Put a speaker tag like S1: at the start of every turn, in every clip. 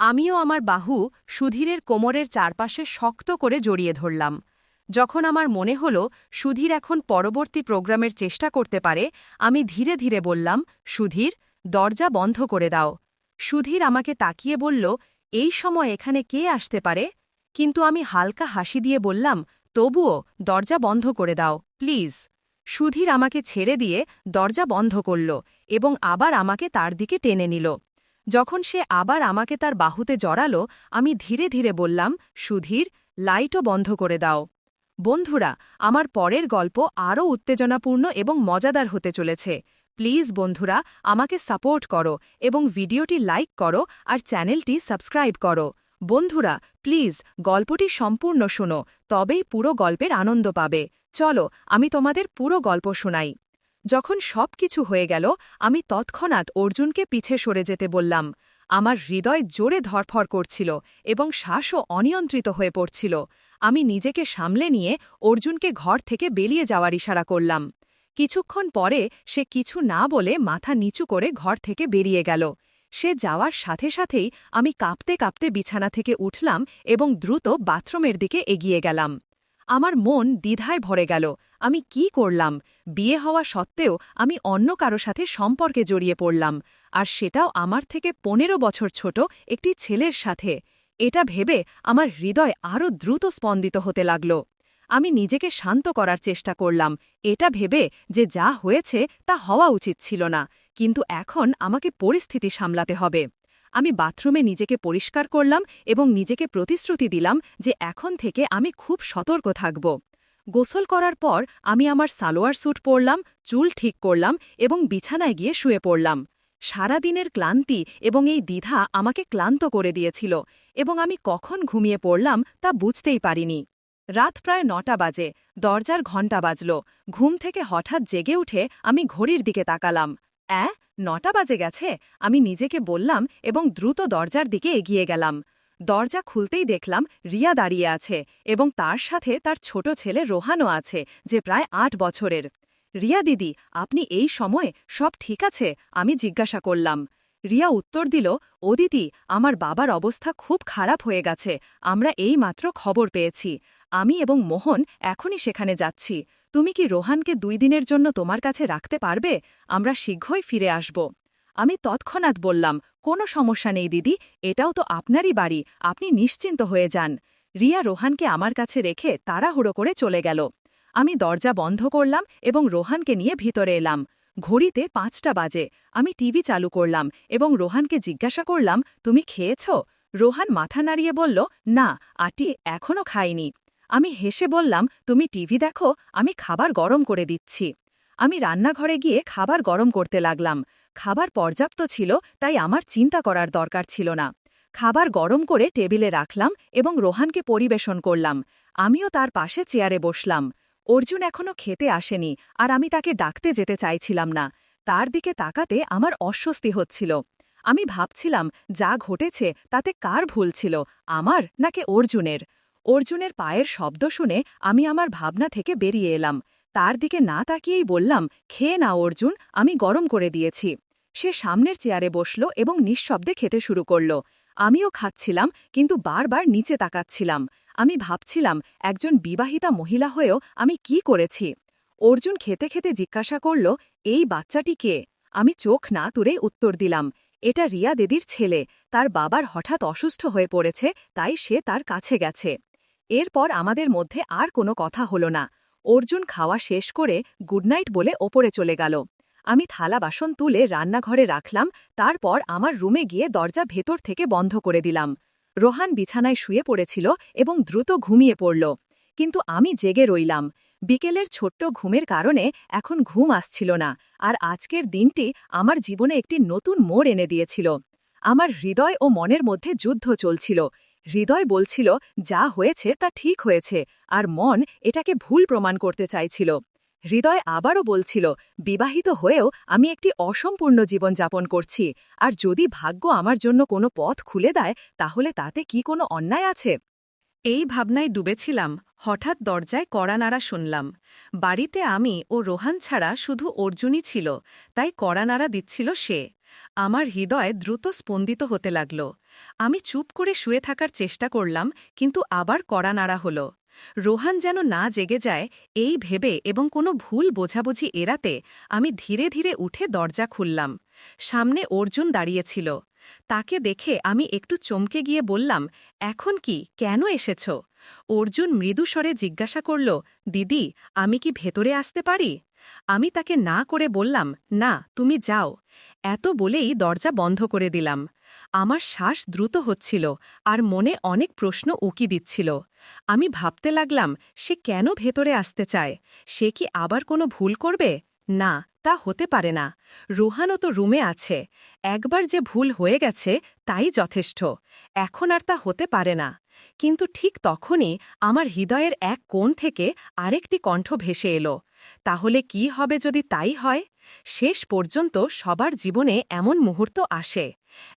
S1: আমিও আমার বাহু সুধীরের কোমরের চারপাশে শক্ত করে জড়িয়ে ধরলাম। যখন আমার মনে হল সুধীর এখন পরবর্তী প্রোগ্রামের চেষ্টা করতে পারে, আমি ধীরে ধীরে বললাম, সুধীর, দরজা বন্ধ করে দাও। সুধীর আমাকে তাকিয়ে বলল, এই সময় এখানে কে আসতে পারে? কিন্তু আমি হালকা হাসি দিয়ে বললাম, তবুও দরজা বন্ধ করে দাও, প্লিজ। সুধীর আমাকে ছেড়ে দিয়ে দরজা বন্ধ করল এবং আবার আমাকে তার দিকে টেনে নিল। যখন সে আবার আমাকে তার বাহুতে জড়াল, আমি ধীরে ধীরে বললাম, সুধীর, লাইটও বন্ধ করে দাও। বন্ধুরা, আমার পরের গল্প আরও উত্তেজনাপূর্ণ এবং মজাদার হতে চলেছে। প্লিজ বন্ধুরা, আমাকে সাপোর্ট করো এবং ভিডিওটি লাইক করো আর চ্যানেলটি সাবস্ক্রাইব করো। বন্ধুরা, প্লিজ গল্পটি সম্পূর্ণ শোনো, তবেই পুরো গল্পের আনন্দ পাবে। চলো, আমি তোমাদের পুরো গল্প শোনাই। যখন সব কিছু হয়ে গেল, আমি তৎক্ষণাৎ অর্জুনকে পিছে সরে যেতে বললাম। আমার হৃদয় জোরে ধরফর করছিল এবং শ্বাসও অনিয়ন্ত্রিত হয়ে পড়ছিল। আমি নিজেকে সামলে নিয়ে অর্জুনকে ঘর থেকে বেরিয়ে যাওয়ার ইশারা করলাম। কিছুক্ষণ পরে সে কিছু না বলে মাথা নিচু করে ঘর থেকে বেরিয়ে গেল। সে যাওয়ার সাথে সাথেই আমি কাঁপতে কাঁপতে বিছানা থেকে উঠলাম এবং দ্রুত বাথরুমের দিকে এগিয়ে গেলাম। আমার মন দ্বিধায় ভরে গেল। আমি কি করলাম? বিয়ে হওয়া সত্ত্বেও আমি অন্য কারো সাথে সম্পর্কে জড়িয়ে পড়লাম, আর সেটাও আমার থেকে ১৫ বছর ছোট একটি ছেলের সাথে। এটা ভেবে আমার হৃদয় আরও দ্রুত স্পন্দিত হতে লাগল। আমি নিজেকে শান্ত করার চেষ্টা করলাম, এটা ভেবে যে যা হয়েছে তা হওয়া উচিত ছিল না, কিন্তু এখন আমাকে পরিস্থিতি সামলাতে হবে। আমি বাথরুমে নিজেকে পরিষ্কার করলাম এবং নিজেকে প্রতিশ্রুতি দিলাম যে এখন থেকে আমি খুব সতর্ক থাকব। গোসল করার পর আমি আমার সালোয়ার স্যুট পরলাম, চুল ঠিক করলাম এবং বিছানায় গিয়ে শুয়ে পড়লাম। সারাদিনের ক্লান্তি এবং এই দ্বিধা আমাকে ক্লান্ত করে দিয়েছিল এবং আমি কখন ঘুমিয়ে পড়লাম তা বুঝতেই পারিনি। রাত প্রায় ৯টা বাজে, দরজার ঘণ্টা বাজল। ঘুম থেকে হঠাৎ জেগে উঠে আমি ঘড়ির দিকে তাকালাম। ৯টা বাজে গেছে, আমি নিজেকে বললাম এবং দ্রুত দরজার দিকে এগিয়ে গেলাম। দরজা খুলতেই দেখলাম রিয়া দাঁড়িয়ে আছে এবং তার সাথে তার ছোট ছেলে রোহানও আছে, যে প্রায় ৮ বছরের। রিয়া দিদি, আপনি এই সময়ে সব ঠিক আছে? আমি জিজ্ঞাসা করলাম। রিয়া উত্তর দিল, ও দিদি, আমার বাবার অবস্থা খুব খারাপ হয়ে গেছে, আমরা এই মাত্র খবর পেয়েছি। আমি এবং মোহন এখনই সেখানে যাচ্ছি। তুমি কি রোহানকে ২ দিনের জন্য তোমার কাছে রাখতে পারবে? আমরা শীঘ্রই ফিরে আসব। আমি তৎক্ষণাৎ বললাম, কোনো সমস্যা নেই দিদি, এটাও তো আপনারই বাড়ি, আপনি নিশ্চিন্ত হয়ে যান। রিয়া রোহানকে আমার কাছে রেখে তাড়াহুড়ো করে চলে গেল। আমি দরজা বন্ধ করলাম এবং রোহানকে নিয়ে ভিতরে এলাম। ঘড়িতে ৫টা বাজে। আমি টিভি চালু করলাম এবং রোহানকে জিজ্ঞাসা করলাম, তুমি খেয়েছ? রোহান মাথা নাড়িয়ে বলল, না আটি, এখনও খাইনি। আমি হেসে বললাম, তুমি টিভি দেখো, আমি খাবার গরম করে দিচ্ছি। আমি রান্নাঘরে গিয়ে খাবার গরম করতে লাগলাম। খাবার পর্যাপ্ত ছিল, তাই আমার চিন্তা করার দরকার ছিল না। খাবার গরম করে টেবিলে রাখলাম এবং রোহানকে পরিবেশন করলাম। আমিও তার পাশে চেয়ারে বসলাম। অর্জুন এখনও খেতে আসেনি, আর আমি তাকে ডাকতে যেতে চাইছিলাম না। তার দিকে তাকাতে আমার অস্বস্তি হচ্ছিল। আমি ভাবছিলাম, যা ঘটেছে তাতে কার ভুল ছিল, আমার নাকি অর্জুনের? অর্জুনের পায়ের শব্দ শুনে আমি আমার ভাবনা থেকে বেরিয়ে এলাম। তার দিকে না তাকিয়েই বললাম, খেয়ে না অর্জুন, আমি গরম করে দিয়েছি। সে সামনের চেয়ারে বসল এবং নিঃশব্দে খেতে শুরু করল। আমিও খাচ্ছিলাম, কিন্তু বারবার নিচে তাকাচ্ছিলাম। আমি ভাবছিলাম, একজন বিবাহিতা মহিলা হয়েও আমি কি করেছি? অর্জুন খেতে খেতে জিজ্ঞাসা করল, এই বাচ্চাটি কে? আমি চোখ না তুলে উত্তর দিলাম, এটা রিয়া দিদির ছেলে, তার বাবার হঠাৎ অসুস্থ হয়ে পড়েছে, তাই সে তার কাছে গেছে। এরপর আমাদের মধ্যে আর কোনো কথা হলো না। অর্জুন খাওয়া শেষ করে গুডনাইট বলে ওপরে চলে গেল। আমি থালা বাসন তুলে রান্নাঘরে রাখলাম, তারপর আমার রুমে গিয়ে দরজা ভেতর থেকে বন্ধ করে দিলাম। রোহান বিছানায় শুয়ে পড়েছিল এবং দ্রুত ঘুমিয়ে পড়ল, কিন্তু আমি জেগে রইলাম। বিকেলের ছোট্ট ঘুমের কারণে এখন ঘুম আসছিল না, আর আজকের দিনটি আমার জীবনে একটি নতুন মোড় এনে দিয়েছিল। আমার হৃদয় ও মনের মধ্যে যুদ্ধ চলছিল। হৃদয় বলছিল, যা হয়েছে তা ঠিক হয়েছে, আর মন এটাকে ভুল প্রমাণ করতে চাইছিল। হৃদয় আবারও বলছিল, বিবাহিত হয়েও আমি একটি অসম্পূর্ণ জীবন যাপন করছি, আর যদি ভাগ্য আমার জন্য কোনো পথ খুলে দেয়, তাহলে তাতে কি কোনো অন্যায় আছে? এই ভাবনায় ডুবেছিলাম, হঠাৎ দরজায় কড়া নাড়া শুনলাম। বাড়িতে আমি ও রোহান ছাড়া শুধু অর্জুনই ছিল, তাই কড়া নাড়া দিচ্ছিল সে। আমার হৃদয় দ্রুত স্পন্দিত হতে লাগল। আমি চুপ করে শুয়ে থাকার চেষ্টা করলাম, কিন্তু আবার কড়া নাড়া হল। রোহান যেন না জেগে যায় এই ভেবে এবং কোনো ভুল বোঝাবুঝি এড়াতে আমি ধীরে ধীরে উঠে দরজা খুললাম। সামনে অর্জুন দাঁড়িয়েছিল। তাকে দেখে আমি একটু চমকে গিয়ে বললাম, এখন কি, কেন এসেছ? অর্জুন মৃদুস্বরে জিজ্ঞাসা করল, দিদি, আমি কি ভেতরে আসতে পারি? আমি তাকে না করে বললাম, না, তুমি যাও। এত বলেই দরজা বন্ধ করে দিলাম। আমার শ্বাস দ্রুত হচ্ছিল আর মনে অনেক প্রশ্ন উকি দিচ্ছিল। আমি ভাবতে লাগলাম, সে কেন ভেতরে আসতে চায়? সে কি আবার কোনো ভুল করবে? না, তা হতে পারে না। রোহানও তো রুমে আছে। একবার যে ভুল হয়ে গেছে তাই যথেষ্ট। এখন আর তা হতে পারে না। কিন্তু ঠিক তখনই আমার হৃদয়ের এক কোণ থেকে আরেকটি কণ্ঠ ভেসে এলো, তাহলে কি হবে যদি তাই হয়? শেষ পর্যন্ত সবার জীবনে এমন মুহূর্ত আসে।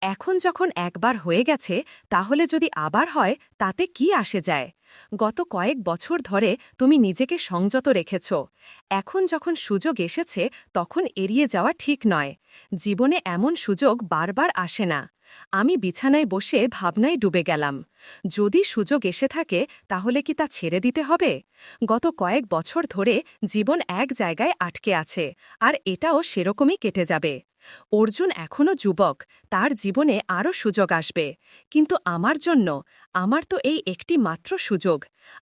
S1: এখন যখন একবার হয়ে গেছে, তাহলে যদি আবার হয় তাতে কি আসে যায়? গত কয়েক বছর ধরে তুমি নিজেকে সংযত রেখেছ। এখন যখন সুযোগ এসেছে তখন এড়িয়ে যাওয়া ঠিক নয়। জীবনে এমন সুযোগ বারবার আসে না। আমি বিছানায় বসে ভাবনায় ডুবে গেলাম। যদি সুযোগ এসে থাকে তাহলে কি তা ছেড়ে দিতে হবে? গত কয়েক বছর ধরে জীবন এক জায়গায় আটকে আছে, আর এটাও সেরকমই কেটে যাবে। অর্জুন এখনও যুবক, তার জীবনে আরও সুযোগ আসবে। কিন্তু আমার জন্য, আমার তো এই একটি মাত্র সুযোগ।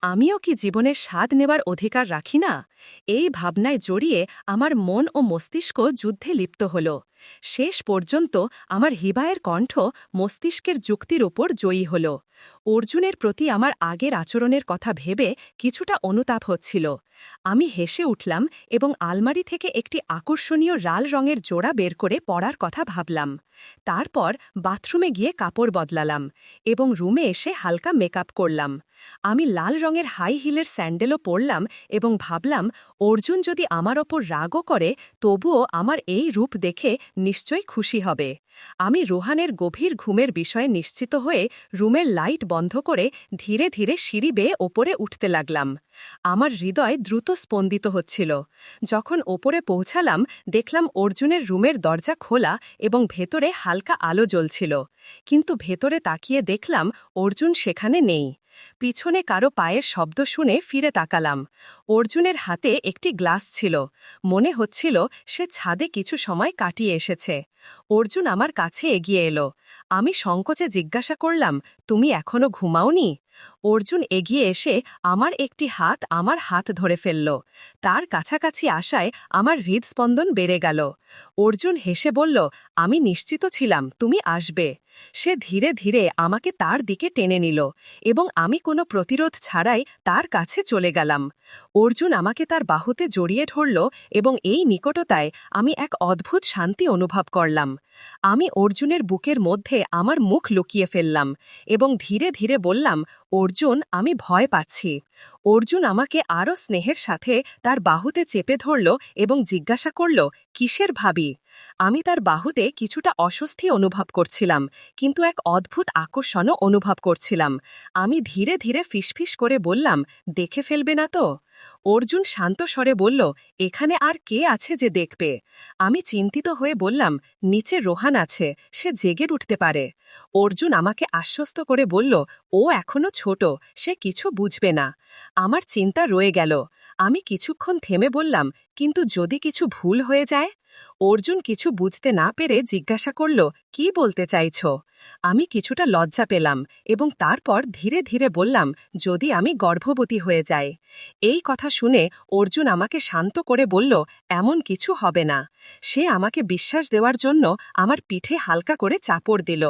S1: আমিও কি জীবনের স্বাদ নেবার অধিকার রাখি না? এই ভাবনায় জড়িয়ে আমার মন ও মস্তিষ্ক যুদ্ধে লিপ্ত হল। শেষ পর্যন্ত আমার হৃদয়ের কণ্ঠ মস্তিষ্কের যুক্তির ওপর জয়ী হল। অর্জুনের প্রতি আমার আগের আচরণের কথা ভেবে কিছুটা অনুতাপ হচ্ছিল। আমি হেসে উঠলাম এবং আলমারি থেকে একটি আকর্ষণীয় লাল রঙের জোড়া বের করে পরার কথা ভাবলাম। তারপর বাথরুমে গিয়ে কাপড় বদলালাম এবং রুমে এসে হালকা মেকআপ করলাম। আমি লাল রঙের হাই হিলের স্যান্ডেলও পরলাম এবং ভাবলাম, অর্জুন যদি আমার ওপর রাগও করে তবুও আমার এই রূপ দেখে নিশ্চয়ই খুশি হবে। আমি রোহানের গভীর ঘুমের বিষয়ে নিশ্চিত হয়ে রুমের লাইট বন্ধ করে ধীরে ধীরে সিঁড়ি বেয়ে ওপরে উঠতে লাগলাম। আমার হৃদয় দ্রুত স্পন্দিত হচ্ছিল। যখন ওপরে পৌঁছালাম দেখলাম অর্জুনের রুমের দরজা খোলা এবং ভেতরে হালকা আলো জ্বলছিল। কিন্তু ভেতরে তাকিয়ে দেখলাম অর্জুন সেখানে নেই। পিছনে কারো পায়ের শব্দ শুনে ফিরে তাকালাম। অর্জুনের হাতে একটি গ্লাস ছিল। মনে হচ্ছিল সে ছাদে কিছু সময় কাটিয়ে এসেছে। অর্জুন আমার কাছে এগিয়ে এলো। আমি সংকোচে জিজ্ঞাসা করলাম, তুমি এখনো ঘুমাওনি? অর্জুন এগিয়ে এসে আমার একটি হাত আমার হাত ধরে ফেলল। তার কাছাকাছি আসায় আমার হৃদস্পন্দন বেড়ে গেল। অর্জুন হেসে বলল, আমি নিশ্চিত ছিলাম তুমি আসবে। সে ধীরে ধীরে আমাকে তার দিকে টেনে নিল এবং আমি কোনো প্রতিরোধ ছাড়াই তার কাছে চলে গেলাম। অর্জুন আমাকে তার বাহুতে জড়িয়ে ধরল এবং এই নিকটতায় আমি এক অদ্ভুত শান্তি অনুভব করলাম। আমি অর্জুনের বুকের মধ্যে আমার মুখ লুকিয়ে ফেললাম এবং ধীরে ধীরে বললাম, অর্জুন, আমি ভয় পাচ্ছি। অর্জুন আমাকে আরও স্নেহের সাথে তার বাহুতে চেপে ধরল এবং জিজ্ঞাসা করল, কিসের ভাবি? আমি তার বাহুতে কিছুটা অস্বস্তি অনুভব করছিলাম, কিন্তু এক অদ্ভুত আকর্ষণও অনুভব করছিলাম। আমি ধীরে ধীরে ফিসফিস করে বললাম, দেখে ফেলবে না তো? অর্জুন শান্ত স্বরে বলল, এখানে আর কে আছে যে দেখবে? আমি চিন্তিত হয়ে বললাম, নিচে রোহান আছে, সে জেগে উঠতে পারে। অর্জুন আমাকে আশ্বস্ত করে বলল, ও এখনো ছোট, সে কিছু বুঝবে না। আমার চিন্তা রয়ে গেল। আমি কিছুক্ষণ থেমে বললাম, কিন্তু যদি কিছু ভুল হয়ে যায়? অর্জুন কিছু বুঝতে না পেরে জিজ্ঞাসা করল, কি বলতে চাইছ? আমি কিছুটা লজ্জা পেলাম এবং তারপর ধীরে ধীরে বললাম, যদি আমি গর্ভবতী হয়ে যাই। এই কথা শুনে অর্জুন আমাকে শান্ত করে বলল, এমন কিছু হবে না। সে আমাকে বিশ্বাস দেওয়ার জন্য আমার পিঠে হালকা করে চাপড় দিল।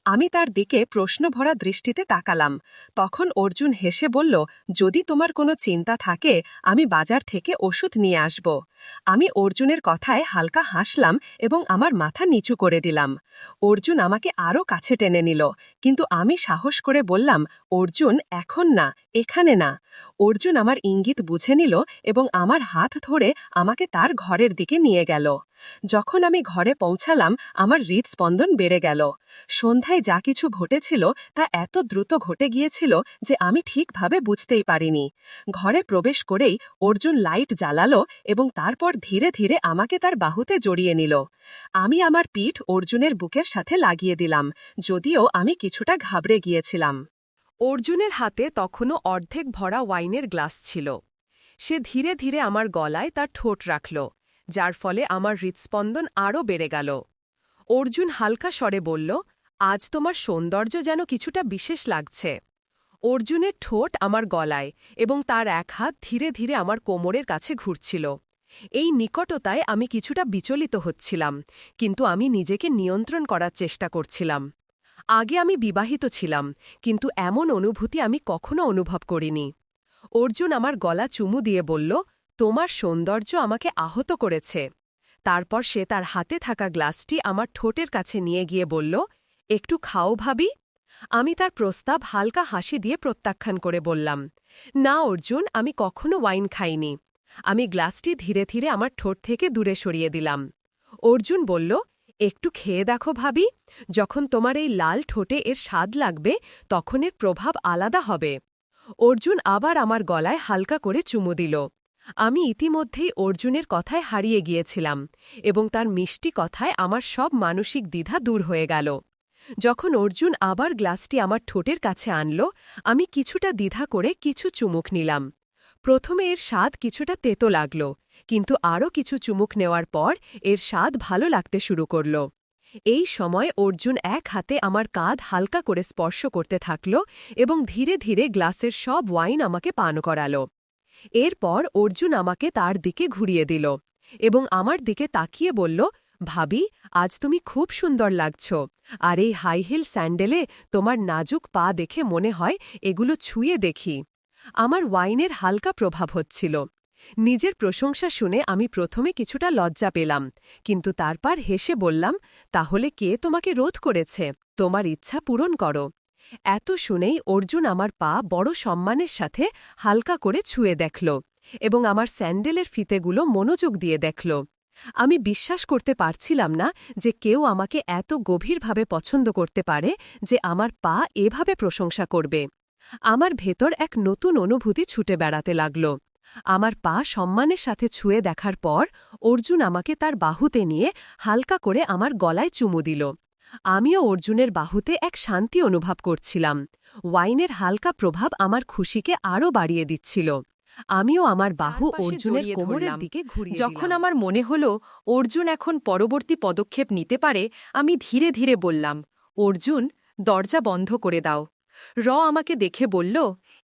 S1: আমি তার দিকে প্রশ্নভরা দৃষ্টিতে তাকালাম। তখন অর্জুন হেসে বলল, যদি তোমার কোনো চিন্তা থাকে আমি বাজার থেকে ওষুধ নিয়ে আসব। আমি অর্জুনের কথায় হালকা হাসলাম এবং আমার মাথা নিচু করে দিলাম। অর্জুন আমাকে আরও কাছে টেনে নিল, কিন্তু আমি সাহস করে বললাম, অর্জুন, এখন না, এখানে না। অর্জুন আমার ইঙ্গিত বুঝে নিল এবং আমার হাত ধরে আমাকে তার ঘরের দিকে নিয়ে গেল।
S2: যখন আমি ঘরে পৌঁছালাম আমার হৃদস্পন্দন বেড়ে গেল। সন্ধ্যায় যা কিছু ঘটেছিল তা এত দ্রুত ঘটে গিয়েছিল যে আমি ঠিকভাবে বুঝতেই পারিনি। ঘরে প্রবেশ করেই অর্জুন লাইট জ্বালালো এবং তারপর ধীরে ধীরে আমাকে তার বাহুতে জড়িয়ে নিল। আমি আমার পিঠ অর্জুনের বুকের সাথে লাগিয়ে দিলাম, যদিও আমি কিছুটা ঘাবড়ে গিয়েছিলাম।
S1: অর্জুনের হাতে তখনও অর্ধেক ভরা ওয়াইনের গ্লাস ছিল। সে ধীরে ধীরে আমার গলায় তার ঠোঁট রাখল, যার ফলে আমার হৃৎস্পন্দন আরও বেড়ে গেল। অর্জুন হালকা স্বরে বলল, আজ তোমার সৌন্দর্য যেন কিছুটা বিশেষ লাগছে। অর্জুনের ঠোঁট আমার গলায় এবং তার এক হাত ধীরে ধীরে আমার কোমরের কাছে ঘুরছিল। এই নিকটতায় আমি কিছুটা বিচলিত হচ্ছিলাম, কিন্তু আমি নিজেকে নিয়ন্ত্রণ করার চেষ্টা করছিলাম। আগে আমি বিবাহিত ছিলাম, কিন্তু এমন অনুভূতি আমি কখনো অনুভব করিনি। অর্জুন আমার গলা চুমু দিয়ে বলল, তোমার সৌন্দর্য আমাকে আহত করেছে। তারপর সে তার হাতে থাকা গ্লাসটি আমার ঠোঁটের কাছে নিয়ে গিয়ে বলল, একটু খাও ভাবি। আমি তার প্রস্তাব হালকা হাসি দিয়ে প্রত্যাখ্যান করে বললাম, না অর্জুন, আমি কখনো ওয়াইন খাইনি। আমি গ্লাসটি ধীরে ধীরে আমার ঠোঁট থেকে দূরে সরিয়ে দিলাম। অর্জুন বলল, একটু খেয়ে দেখো ভাবি, যখন তোমার এই লাল ঠোঁটে এর স্বাদ লাগবে তখন এর প্রভাব আলাদা হবে। অর্জুন আবার আমার গলায় হালকা করে চুমু দিল। আমি ইতিমধ্যেই অর্জুনের কথায় হারিয়ে গিয়েছিলাম এবং তার মিষ্টি কথায় আমার সব মানসিক দ্বিধা দূর হয়ে গেল। যখন অর্জুন আবার গ্লাসটি আমার ঠোঁটের কাছে আনল, আমি কিছুটা দ্বিধা করে কিছু চুমুক নিলাম। প্রথমে এর স্বাদ কিছুটা তেতো লাগল, কিন্তু আরও কিছু চুমুক নেওয়ার পর এর স্বাদ ভালো লাগতে শুরু করল। এই সময় অর্জুন এক হাতে আমার কাঁধ হালকা করে স্পর্শ করতে থাকল এবং ধীরে ধীরে গ্লাসের সব ওয়াইন আমাকে পান করাল। এরপর অর্জুন আমাকে তার দিকে ঘুরিয়ে দিল এবং আমার দিকে তাকিয়ে বলল, ভাবি, আজ তুমি খুব সুন্দর লাগছ, আর এই হাই হিল স্যান্ডেলে তোমার নাজুক পা দেখে মনে হয় এগুলো ছুঁয়ে দেখি। আমার ওয়াইনের হালকা প্রভাব হচ্ছিল। নিজের প্রশংসা শুনে আমি প্রথমে কিছুটা লজ্জা পেলাম, কিন্তু তারপর হেসে বললাম, তাহলে কে তোমাকে রোধ করেছে? তোমার ইচ্ছা পূরণ করো। এত শুনেই অর্জুন আমার পা বড় সম্মানের সাথে হালকা করে ছুঁয়ে দেখল এবং আমার স্যান্ডেলের ফিতেগুলো মনোযোগ দিয়ে দেখল। আমি বিশ্বাস করতে পারছিলাম না যে কেউ আমাকে এত গভীরভাবে পছন্দ করতে পারে যে আমার পা এভাবে প্রশংসা করবে। আমার ভেতর এক নতুন অনুভূতি ছুটে বেড়াতে লাগল। আমার পা সম্মানের সাথে ছুঁয়ে দেখার পর অর্জুন আমাকে তার বাহুতে নিয়ে হালকা করে আমার গলায় চুমু দিল। আমিও অর্জুনের বাহুতে এক শান্তি অনুভব করছিলাম। ওয়াইনের হালকা প্রভাব আমার খুশিকে আরও বাড়িয়ে দিচ্ছিল। আমিও আমার বাহু অর্জুনের কোমরের দিকে ঘুরিয়ে দিলাম। যখন আমার মনে হল অর্জুন এখন পরবর্তী পদক্ষেপ নিতে পারে, আমি ধীরে ধীরে বললাম, অর্জুন, দরজা বন্ধ করে দাও। আমাকে দেখে বলল,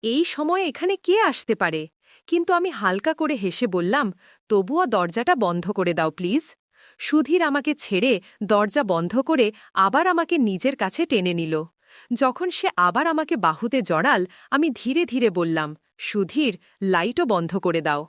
S1: এই সময়ে এখানে কে আসতে পারে? কিন্তু আমি হালকা করে হেসে বললাম, তবুও দরজাটা বন্ধ করে দাও প্লিজ। সুধীর আমাকে ছেড়ে দরজা বন্ধ করে আবার আমাকে নিজের কাছে টেনে নিল। যখন সে আবার আমাকে বাহুতে জড়াল, আমি ধীরে ধীরে বললাম, সুধীর, লাইটও বন্ধ করে দাও।